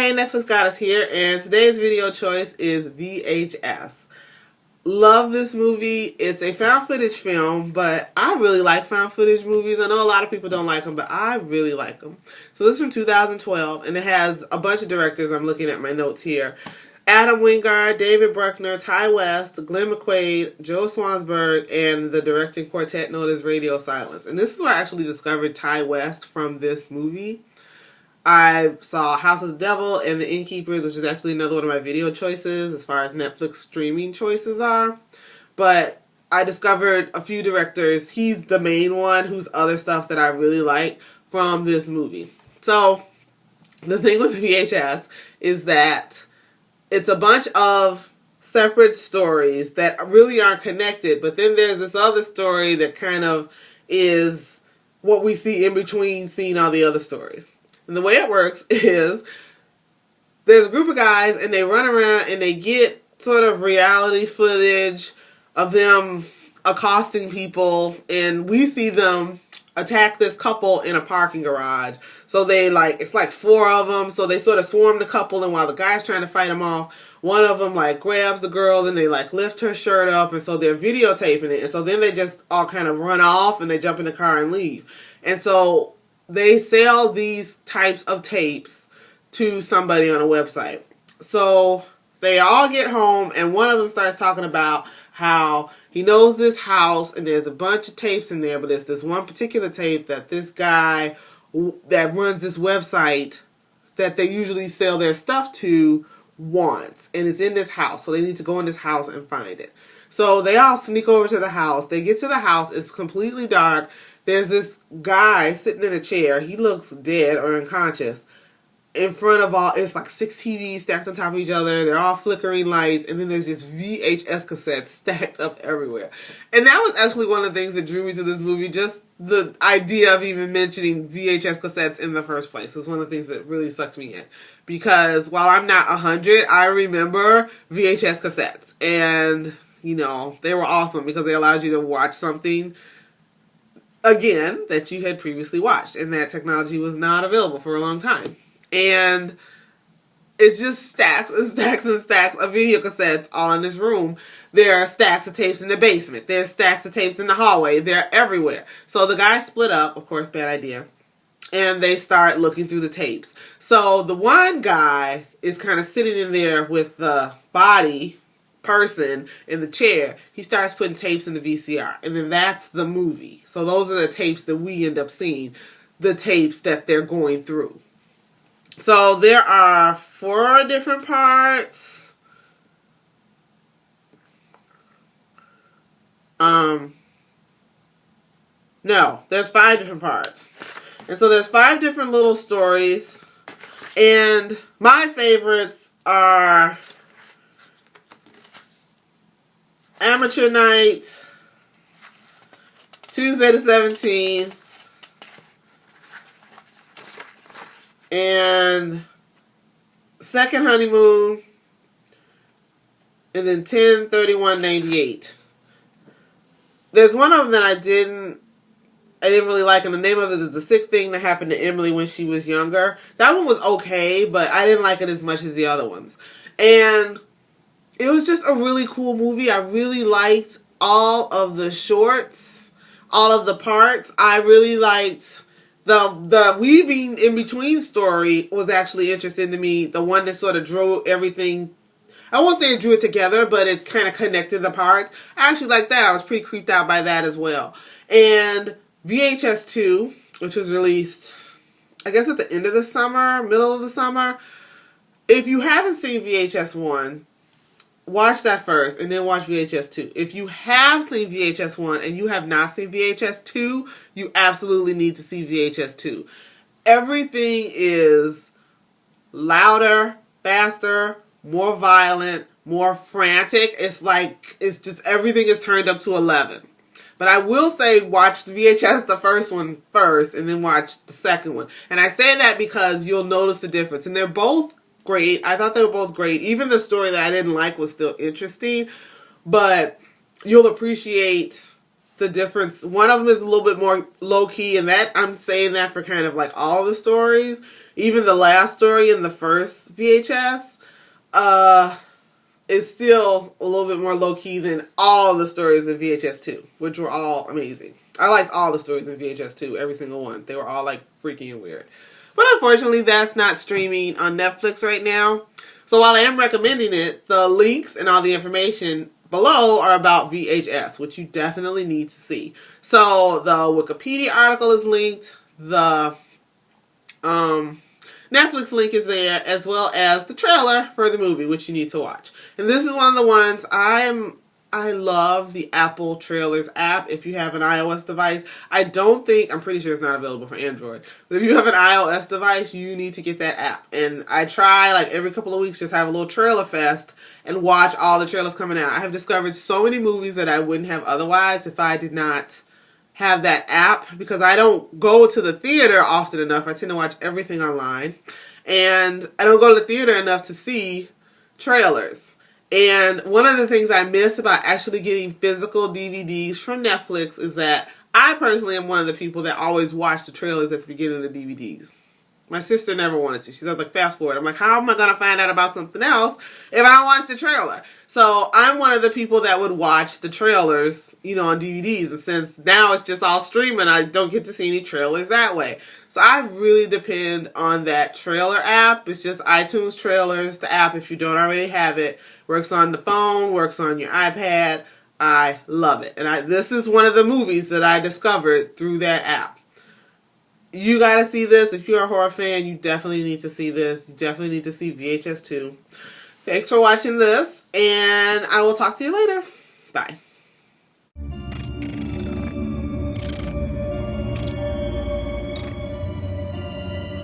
Hey, Netflix got us here, and today's video choice is VHS. Love this movie. It's a found footage film, but I really like found footage movies. I know a lot of people don't like them, but I really like them. So this is from 2012, and it has a bunch of directors. I'm looking at my notes here. Adam Wingard, David Bruckner, Ty West, Glenn McQuaid, Joe Swansburg, and the directing quartet known as Radio Silence. And this is where I actually discovered Ty West from this movie. I saw House of the Devil and The Innkeepers, which is actually another one of my video choices as far as Netflix streaming choices are. But I discovered a few directors. He's the main one whose other stuff that I really like from this movie. So the thing with VHS is that it's a bunch of separate stories that really aren't connected. But then there's this other story that kind of is what we see in between seeing all the other stories. And the way it works is there's a group of guys and they run around and they get sort of reality footage of them accosting people, and we see them attack this couple in a parking garage. So they it's like four of them, so they sort of swarm the couple, and while the guy's trying to fight them off, one of them grabs the girl and they lift her shirt up, and so they're videotaping it, and so then they just all kind of run off and they jump in the car and leave. And so they sell these types of tapes to somebody on a website. So they all get home, and one of them starts talking about how he knows this house and there's a bunch of tapes in there, but there's this one particular tape that this guy that runs this website that they usually sell their stuff to wants, and it's in this house. So they need to go in this house and find it. So they all sneak over to the house. They get to the house. It's completely dark. There's this guy sitting in a chair. He looks dead or unconscious. In front of it's like 6 TVs stacked on top of each other. They're all flickering lights. And then there's just VHS cassettes stacked up everywhere. And that was actually one of the things that drew me to this movie. Just the idea of even mentioning VHS cassettes in the first place is one of the things that really sucked me in. Because while I'm not 100, I remember VHS cassettes. And, they were awesome because they allowed you to watch something again that you had previously watched, and that technology was not available for a long time. And it's just stacks and stacks and stacks of video cassettes all in this room. There are stacks of tapes in the basement. There's stacks of tapes in the hallway. They're everywhere. So the guys split up, of course, bad idea, and they start looking through the tapes. So the one guy is kind of sitting in there with the body person in the chair. He starts putting tapes in the VCR, and then that's the movie. So those are the tapes that we end up seeing, the tapes that they're going through. So there are 4 different parts. No, there's 5 different parts. And so there's 5 different little stories, and my favorites are Amateur Night, Tuesday the 17th, and Second Honeymoon, and then 10/31/98. There's one of them that I didn't really like, and the name of it is The Sick Thing That Happened to Emily When She Was Younger. That one was okay, but I didn't like it as much as the other ones. And it was just a really cool movie. I really liked all of the shorts, all of the parts. I really liked the weaving in between story was actually interesting to me. The one that sort of drew everything, I won't say it drew it together, but it kind of connected the parts. I actually liked that. I was pretty creeped out by that as well. And VHS 2, which was released, I guess at the end of the summer, middle of the summer. If you haven't seen VHS 1, watch that first and then watch VHS 2. If you have seen VHS 1 and you have not seen VHS 2, you absolutely need to see VHS 2. Everything is louder, faster, more violent, more frantic. It's just everything is turned up to 11. But I will say watch the VHS, the first one first, and then watch the second one. And I say that because you'll notice the difference. And they're both great. I thought they were both great. Even the story that I didn't like was still interesting. But you'll appreciate the difference. One of them is a little bit more low key, and that I'm saying that for kind of like all the stories. Even the last story in the first VHS is still a little bit more low key than all the stories in VHS 2, which were all amazing. I liked all the stories in VHS 2, every single one. They were all like freaky and weird. But unfortunately, that's not streaming on Netflix right now. So while I am recommending it, the links and all the information below are about VHS, which you definitely need to see. So the Wikipedia article is linked. The Netflix link is there, as well as the trailer for the movie, which you need to watch. And this is one of the ones I love the Apple Trailers app. If you have an iOS device, I'm pretty sure it's not available for Android. But if you have an iOS device, you need to get that app. And I try like every couple of weeks just have a little trailer fest and watch all the trailers coming out. I have discovered so many movies that I wouldn't have otherwise if I did not have that app, because I don't go to the theater often enough. I tend to watch everything online. And I don't go to the theater enough to see trailers. And one of the things I miss about actually getting physical DVDs from Netflix is that I personally am one of the people that always watch the trailers at the beginning of the DVDs. My sister never wanted to. She said, like, fast forward. I'm like, how am I going to find out about something else if I don't watch the trailer? So I'm one of the people that would watch the trailers, on DVDs. And since now it's just all streaming, I don't get to see any trailers that way. So I really depend on that trailer app. It's just iTunes Trailers, the app, if you don't already have it. Works on the phone, works on your iPad. I love it. And this is one of the movies that I discovered through that app. You gotta see this. If you're a horror fan, you definitely need to see this. You definitely need to see VHS 2. Thanks for watching this, and I will talk to you later. Bye.